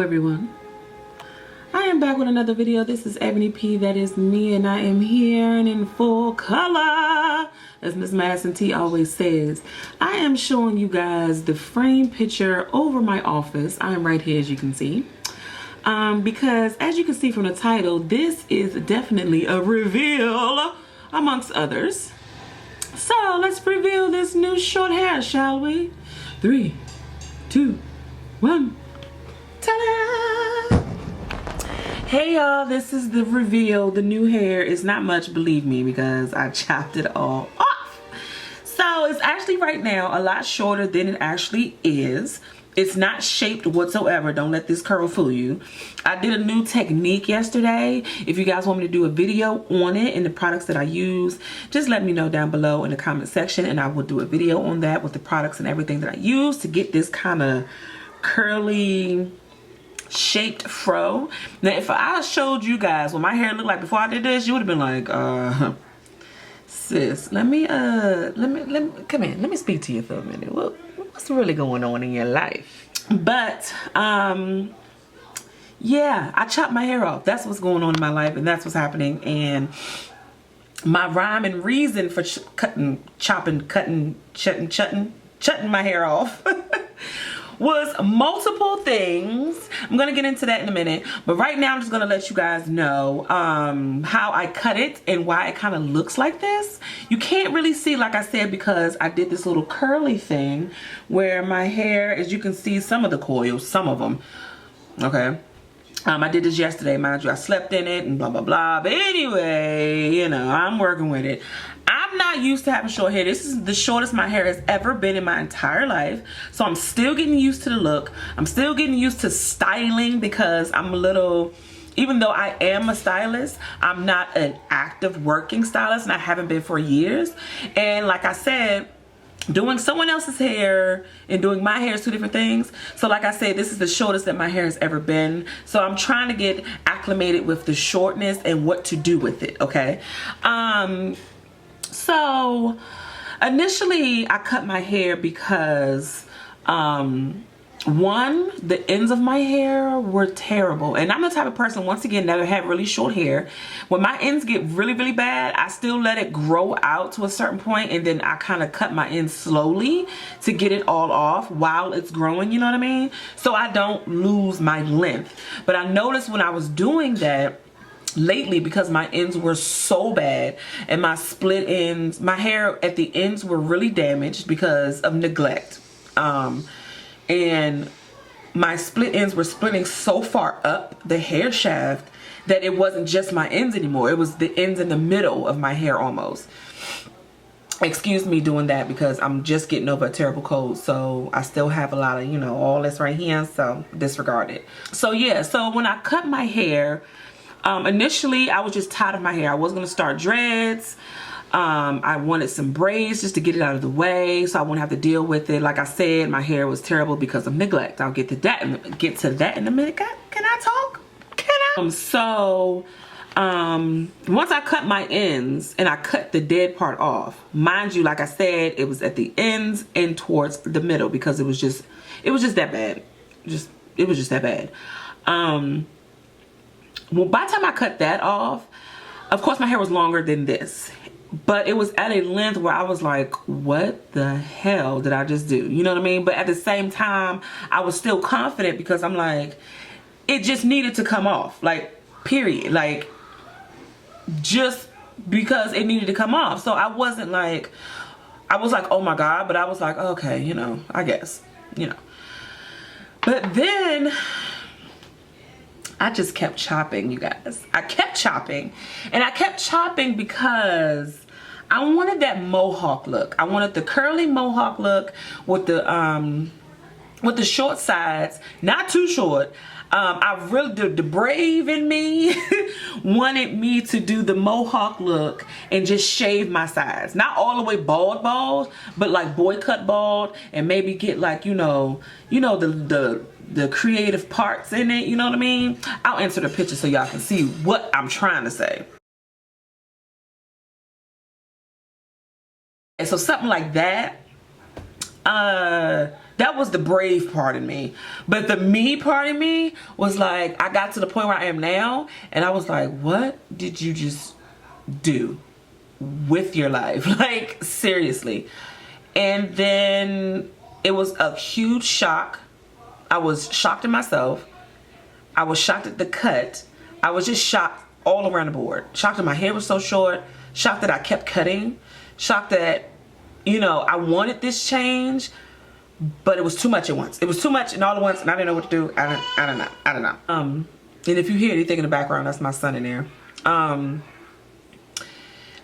everyone, I am back with another video. This is Ebony P, that is me, and I am here and in full color, as Miss Madison T always says. I am showing you guys the frame picture over my office. I am right here, as you can see, because as you can see from the title, this is definitely a reveal amongst others. So let's reveal this new short hair, shall we? 3, 2, 1. Ta-da! Hey y'all, this is the reveal. The new hair is not much, believe me, because I chopped it all off. So it's actually right now a lot shorter than it actually is. It's not shaped whatsoever. Don't let this curl fool you. I did a new technique yesterday. If you guys want me to do a video on it and the products that I use, just let me know down below in the comment section, and I will do a video on that with the products and everything that I use to get this kind of curly shaped fro. Now if I showed you guys what my hair looked like before I did this, you would have been like, sis, let me come in, let me speak to you for a minute. What's really going on in your life? But yeah, I chopped my hair off. That's what's going on in my life, and that's what's happening. And my rhyme and reason for cutting my hair off was multiple things. I'm gonna get into that in a minute, but right now I'm just gonna let you guys know how I cut it and why it kind of looks like this. You can't really see, like I said, because I did this little curly thing where my hair, as you can see, some of the coils, some of them, okay. I did this yesterday, mind you. I slept in it and blah blah blah, but anyway, you know, I'm working with it. I'm not used to having short hair. This is the shortest my hair has ever been in my entire life. So I'm still getting used to the look. I'm still getting used to styling, because I'm a little, even though I am a stylist, I'm not an active working stylist, and I haven't been for years. And like I said, doing someone else's hair and doing my hair is two different things. So like I said, this is the shortest that my hair has ever been. So I'm trying to get acclimated with the shortness and what to do with it, okay? So initially I cut my hair because one, the ends of my hair were terrible, and I'm the type of person, once again, never had really short hair. When my ends get really bad, I still let it grow out to a certain point, and then I kind of cut my ends slowly to get it all off while it's growing, you know what I mean, so I don't lose my length. But I noticed when I was doing that lately, because my ends were so bad and my split ends, my hair at the ends were really damaged because of neglect, and my split ends were splitting so far up the hair shaft that it wasn't just my ends anymore. It was the ends in the middle of my hair almost. Excuse me doing that, because I'm just getting over a terrible cold, so I still have a lot of, you know, all this right here, so disregard it. So yeah, so when I cut my hair, initially I was just tired of my hair. I was gonna start dreads. I wanted some braids just to get it out of the way so I wouldn't have to deal with it. Like I said, my hair was terrible because of neglect. I'll get to that in a minute. Can I talk? Can I? Once I cut my ends and I cut the dead part off, mind you, like I said, it was at the ends and towards the middle, because it was just that bad. It was just that bad. Well, by the time I cut that off, of course my hair was longer than this, but it was at a length where I was like, what the hell did I just do? You know what I mean? But at the same time, I was still confident, because I'm like, it just needed to come off, like, period. Like, just because it needed to come off. So I wasn't like, I was like, oh my God, but I was like, okay, you know, I guess, you know. But then I just kept chopping, you guys. I kept chopping, and I kept chopping because I wanted that mohawk look. I wanted the curly mohawk look with the short sides, not too short. I really, the brave in me wanted me to do the mohawk look and just shave my sides. Not all the way bald, but like boy cut bald, and maybe get like, you know the creative parts in it, you know what I mean? I'll answer the picture so y'all can see what I'm trying to say. And so something like that. That was the brave part of me. But the me part of me was like, I got to the point where I am now, and I was like, what did you just do with your life? Like, seriously. And then it was a huge shock. I was shocked at myself. I was shocked at the cut. I was just shocked all around the board. Shocked that my hair was so short. Shocked that I kept cutting. Shocked that, you know, I wanted this change, but it was too much at once. It was too much and all at once, and I didn't know what to do. I don't know. And if you hear anything in the background, that's my son in there.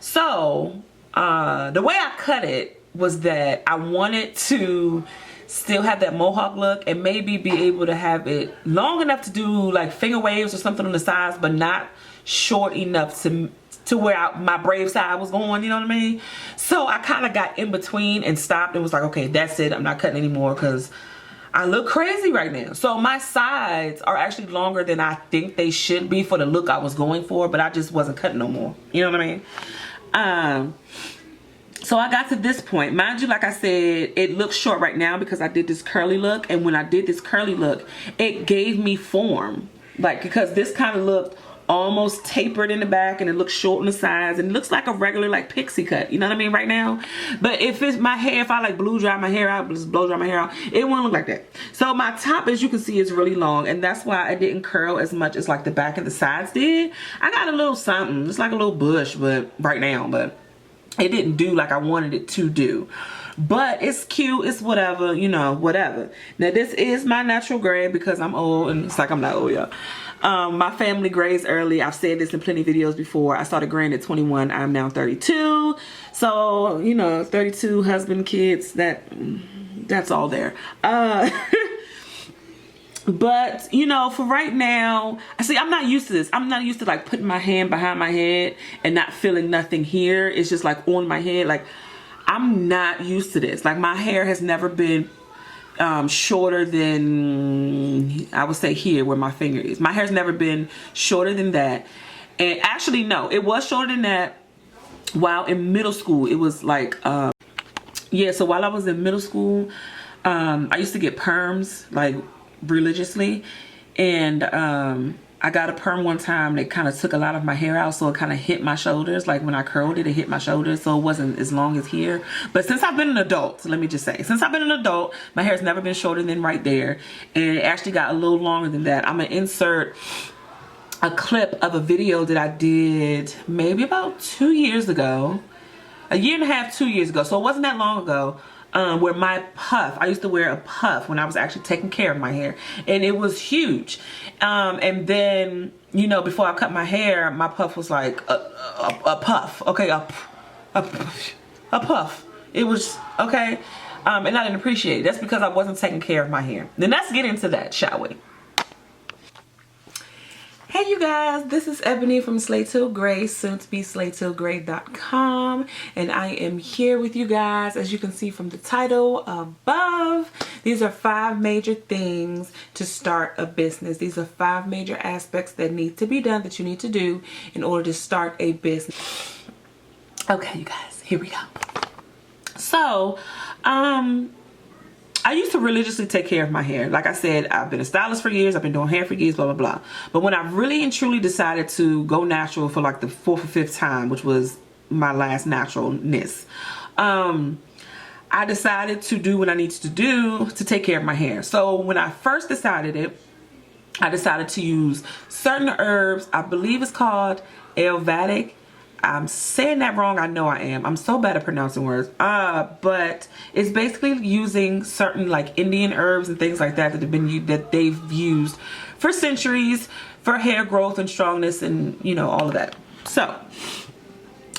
So the way I cut it was that I wanted to still have that mohawk look and maybe be able to have it long enough to do like finger waves or something on the sides, but not short enough to where my brave side was going, you know what I mean? So I kind of got in between and stopped and was like, okay, that's it. I'm not cutting anymore because I look crazy right now. So my sides are actually longer than I think they should be for the look I was going for, but I just wasn't cutting no more. You know what I mean? So I got to this point. Mind you, like I said, it looks short right now because I did this curly look. And when I did this curly look, it gave me form. Like, because this kind of looked almost tapered in the back and it looks short on the sides and it looks like a regular like pixie cut, you know what I mean, right now. But if it's my hair, if I like blow dry my hair out, just blow dry my hair out, it won't look like that. So my top, as you can see, is really long, and that's why I didn't curl as much as like the back and the sides did. I got a little something, it's like a little bush, but right now, but it didn't do like I wanted it to do. But it's cute, it's whatever, you know, whatever. Now this is my natural gray because I'm old, and it's like I'm not old, y'all. My family grays early. I've said this in plenty of videos before. I started graying at 21. I'm now 32. So, you know, 32, husband, kids, that's all there. But, you know, for right now, see, I'm not used to this. I'm not used to like putting my hand behind my head and not feeling nothing here. It's just like on my head. Like, I'm not used to this. Like, my hair has never been shorter than, I would say here where my finger is. My hair's never been shorter than that. And actually, no, it was shorter than that while in middle school. It was like, yeah, so while I was in middle school, I used to get perms like religiously, and I got a perm one time that kind of took a lot of my hair out, so it kind of hit my shoulders. Like when I curled it, it hit my shoulders, so it wasn't as long as here. But since I've been an adult, let me just say, since I've been an adult, my hair's never been shorter than right there, and it actually got a little longer than that. I'm gonna insert a clip of a video that I did maybe about 2 years ago, a year and a half, 2 years ago, so it wasn't that long ago. Where my puff, I used to wear a puff when I was actually taking care of my hair, and it was huge. And then, you know, before I cut my hair, my puff was like a puff, okay, a puff. It was, okay, and I didn't appreciate it. That's because I wasn't taking care of my hair. Then let's get into that, shall we? Hey you guys, this is Ebony from Slay Till Gray, soon to be slaytillgray.com, and I am here with you guys. As you can see from the title above, these are 5 major things to start a business. These are 5 major aspects that need to be done, that you need to do in order to start a business. Okay, you guys, here we go. So, I used to religiously take care of my hair. Like I said, I've been a stylist for years. I've been doing hair for years, blah, blah, blah. But when I really and truly decided to go natural for like the 4th or 5th time, which was my last naturalness, I decided to do what I needed to do to take care of my hair. So when I first decided it, I decided to use certain herbs. I believe it's called Ayurvedic. I'm saying that wrong, I know I am. I'm so bad at pronouncing words. But it's basically using certain like Indian herbs and things like that that they've used for centuries for hair growth and strongness and, you know, all of that. So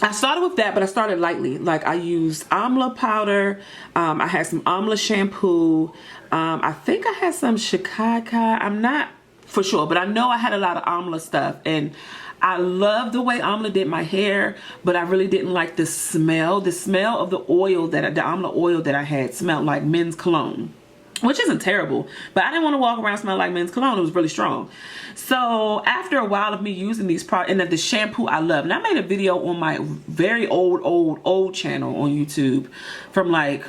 I started with that, but I started lightly. Like I used amla powder. I had some amla shampoo. I think I had some shikakai. I'm not for sure, but I know I had a lot of amla stuff, and I love the way amla did my hair, but I really didn't like the smell. The smell of the oil the amla oil that I had smelled like men's cologne, which isn't terrible, but I didn't want to walk around smelling like men's cologne. It was really strong. So after a while of me using these products, and the shampoo I love, and I made a video on my very old channel on YouTube from like,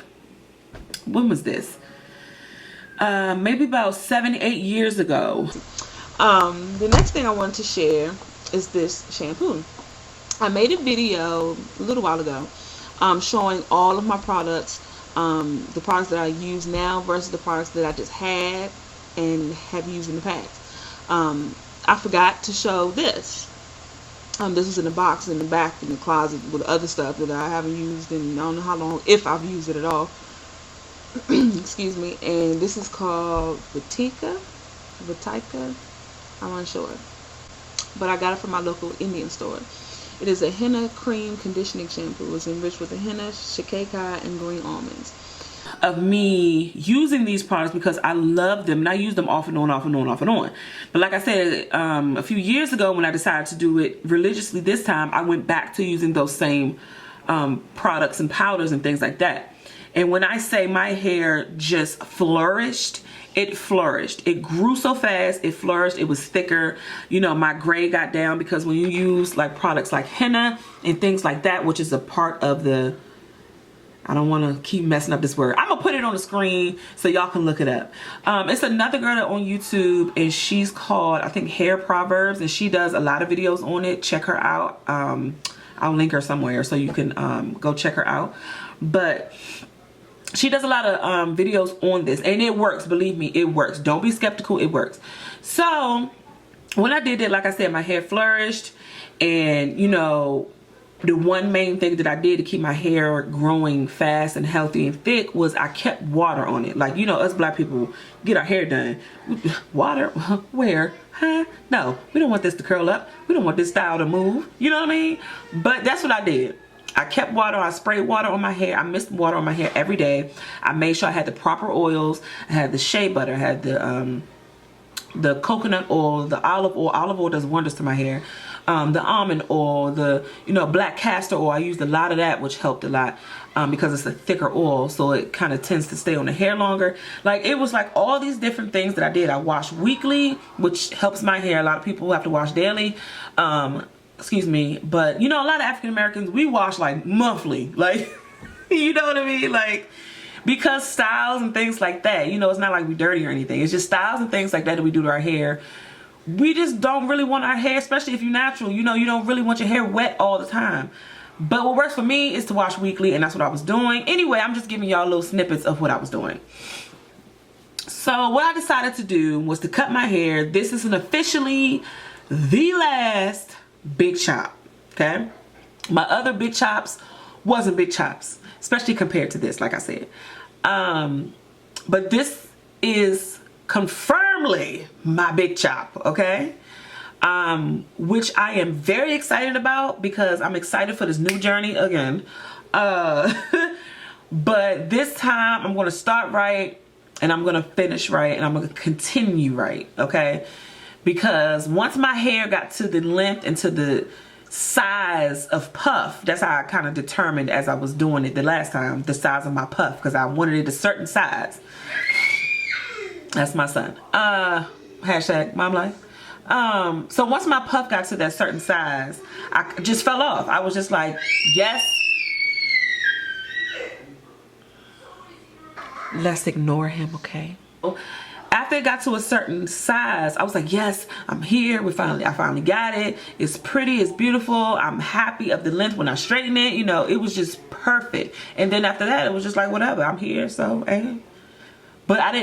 when was this? maybe about 7-8 years ago. The next thing I wanted to share is this shampoo. I made a video a little while ago showing all of my products, the products that I use now versus the products that I just had and have used in the past. I forgot to show this. This was in a box in the back in the closet with other stuff that I haven't used in I don't know how long, if I've used it at all. Excuse me. And this is called Vitica, I'm unsure, but I got it from my local Indian store. It is a henna cream conditioning shampoo. It's enriched with the henna, shikakai, and green almonds. Of me using these products because I love them and I use them off and on, off and on, off and on. But like I said, a few years ago when I decided to do it religiously this time, I went back to using those same products and powders and things like that. And when I say my hair just flourished, it flourished. It grew so fast, it flourished, it was thicker. You know, my gray got down because when you use like products like henna and things like that, which is a part of the, I don't want to keep messing up this word. I'm going to put it on the screen so y'all can look it up. It's another girl on YouTube and she's called, I think, Hair Proverbs, and she does a lot of videos on it. Check her out. I'll link her somewhere so you can go check her out. But she does a lot of videos on this and it works. Believe me, it works. Don't be skeptical. It works. So when I did it, like I said, my hair flourished, and you know, the one main thing that I did to keep my hair growing fast and healthy and thick was I kept water on it. Like, you know, us black people get our hair done. Water? Where? Huh? No, we don't want this to curl up. We don't want this style to move. You know what I mean? But that's what I did. I kept water. I sprayed water on my hair. I mixed water on my hair every day. I made sure I had the proper oils. I had the shea butter. I had the coconut oil, the olive oil. Olive oil does wonders to my hair. The almond oil, the black castor oil. I used a lot of that, which helped a lot because it's a thicker oil, so it kind of tends to stay on the hair longer. Like, it was like all these different things that I did. I wash weekly, which helps my hair. A lot of people have to wash daily. Excuse me, but you know, a lot of African Americans, we wash like monthly, like, you know what I mean? Like, because styles and things like that, you know, it's not like we dirty or anything. It's just styles and things like that we do to our hair. We just don't really want our hair, especially if you're natural, you know, you don't really want your hair wet all the time. But what works for me is to wash weekly, and that's what I was doing. Anyway, I'm just giving y'all little snippets of what I was doing. So what I decided to do was to cut my hair. This is officially the last big chop, okay? My other big chops wasn't big chops, especially compared to this, like I said. But this is confirmedly my big chop, okay? Which I am very excited about because I'm excited for this new journey again. But this time I'm going to start right and I'm going to finish right and I'm going to continue right, okay? Because once my hair got to the length and to the size of puff, that's how I kind of determined as I was doing it the last time, the size of my puff, because I wanted it a certain size. That's my son. Hashtag mom life. So once my puff got to that certain size, I just fell off. I was just like, yes. Let's ignore him, okay? After it got to a certain size, I was like, yes, I'm here. I finally got it. It's pretty, it's beautiful. I'm happy of the length when I straighten it. You know, it was just perfect. And then after that, it was just like, whatever, I'm here, so, hey. But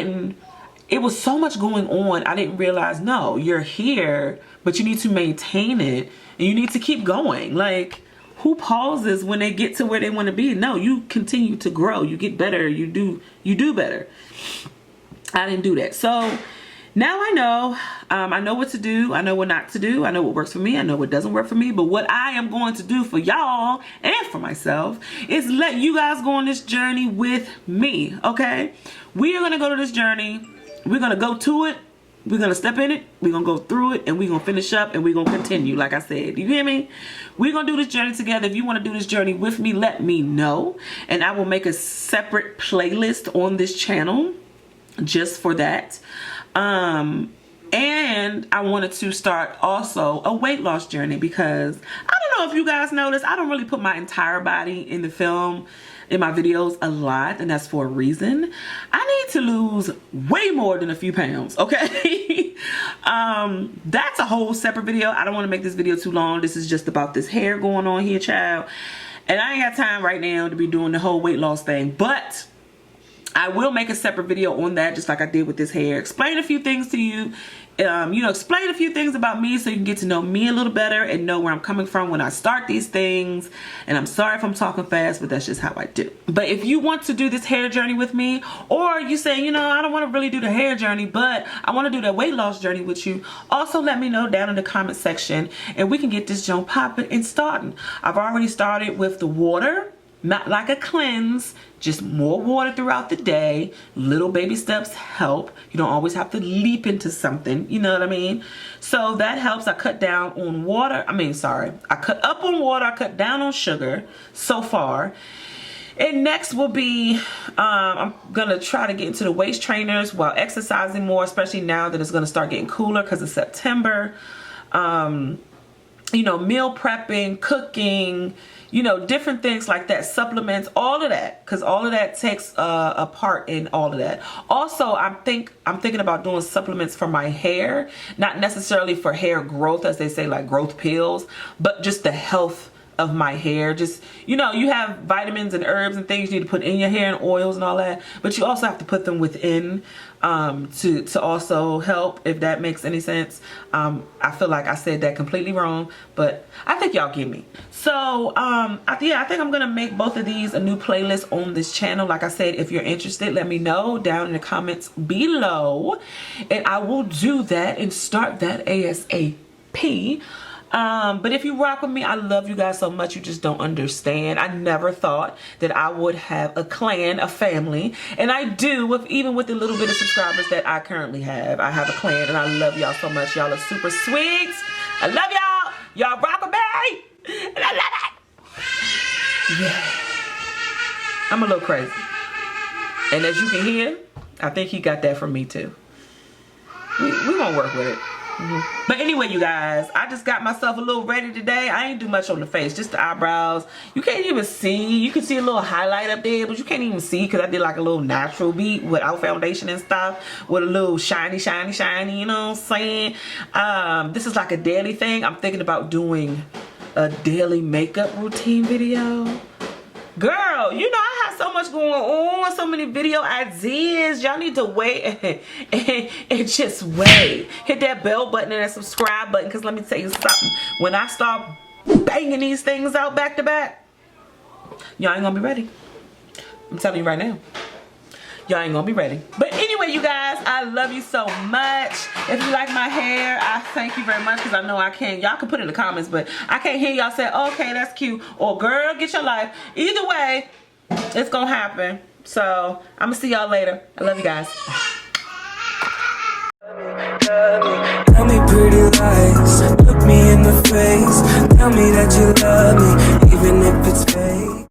it was so much going on. I didn't realize, no, you're here, but you need to maintain it and you need to keep going. Like, who pauses when they get to where they want to be? No, you continue to grow. You get better. You do better. I didn't do that. So now I know what to do. I know what not to do. I know what works for me. I know what doesn't work for me. But what I am going to do for y'all and for myself is let you guys go on this journey with me, okay? We are going to go to this journey. We're going to go to it. We're going to step in it. We're going to go through it. And we're going to finish up. And we're going to continue, like I said. You hear me? We're going to do this journey together. If you want to do this journey with me, let me know. And I will make a separate playlist on this channel just for that. And I wanted to start also a weight loss journey because I don't know if you guys noticed, I don't really put my entire body in the film. in my videos a lot, and that's for a reason. I need to lose way more than a few pounds, okay? That's a whole separate video. I don't want to make this video too long. This is just about this hair going on here, child. And I ain't got time right now to be doing the whole weight loss thing, but I will make a separate video on that, just like I did with this hair. Explain a few things to you. You know, explain a few things about me so you can get to know me a little better and know where I'm coming from when I start these things. And I'm sorry if I'm talking fast, but that's just how I do. But if you want to do this hair journey with me, or you say, you know, I don't want to really do the hair journey, but I want to do the weight loss journey with you, also let me know down in the comment section and we can get this jump popping and starting. I've already started with the water. Not like a cleanse, just more water throughout the day. Little baby steps help. You don't always have to leap into something, you know what I mean? So that helps. I cut down on water. I cut up on water, I cut down on sugar so far. And next will be, I'm gonna try to get into the waist trainers while exercising more, especially now that it's gonna start getting cooler because it's September. You know, meal prepping, cooking, you know, different things like that, supplements, all of that, because all of that takes a part in all of that. Also, I'm thinking about doing supplements for my hair, not necessarily for hair growth, as they say, like growth pills, but just the health of my hair. Just, you know, you have vitamins and herbs and things you need to put in your hair and oils and all that, but you also have to put them within to also help, if that makes any sense. I feel like I said that completely wrong, but I think y'all get me. So yeah, I think I'm gonna make both of these a new playlist on this channel. Like I said, if you're interested, let me know down in the comments below and I will do that and start that ASAP. But if you rock with me, I love you guys so much, you just don't understand. I never thought that I would have a clan, a family, and I do, even with the little bit of subscribers that I currently have. I have a clan, and I love y'all so much. Y'all are super sweet. I love y'all. Y'all rock with me, and I love it. Yeah. I'm a little crazy. And as you can hear, I think he got that from me too. We gonna work with it. But anyway, you guys, I just got myself a little ready today. I ain't do much on the face, just the eyebrows. You can't even see. You can see a little highlight up there, but you can't even see because I did like a little natural beat without foundation and stuff, with a little shiny, you know what I'm saying? This is like a daily thing. I'm thinking about doing a daily makeup routine video. Girl, you know I have so much going on, so many video ideas. Y'all need to wait and just wait. Hit that bell button and that subscribe button, because let me tell you something. When I start banging these things out back to back, y'all ain't gonna be ready. I'm telling you right now. Y'all ain't gonna be ready. But anyway, you guys, I love you so much. If you like my hair, I thank you very much, because I know I can't. Y'all can put it in the comments, but I can't hear y'all say, okay, that's cute, or girl, get your life. Either way, it's gonna happen. So I'm gonna see y'all later. I love you guys. Tell me pretty lies, look me in the face, tell me that you love me.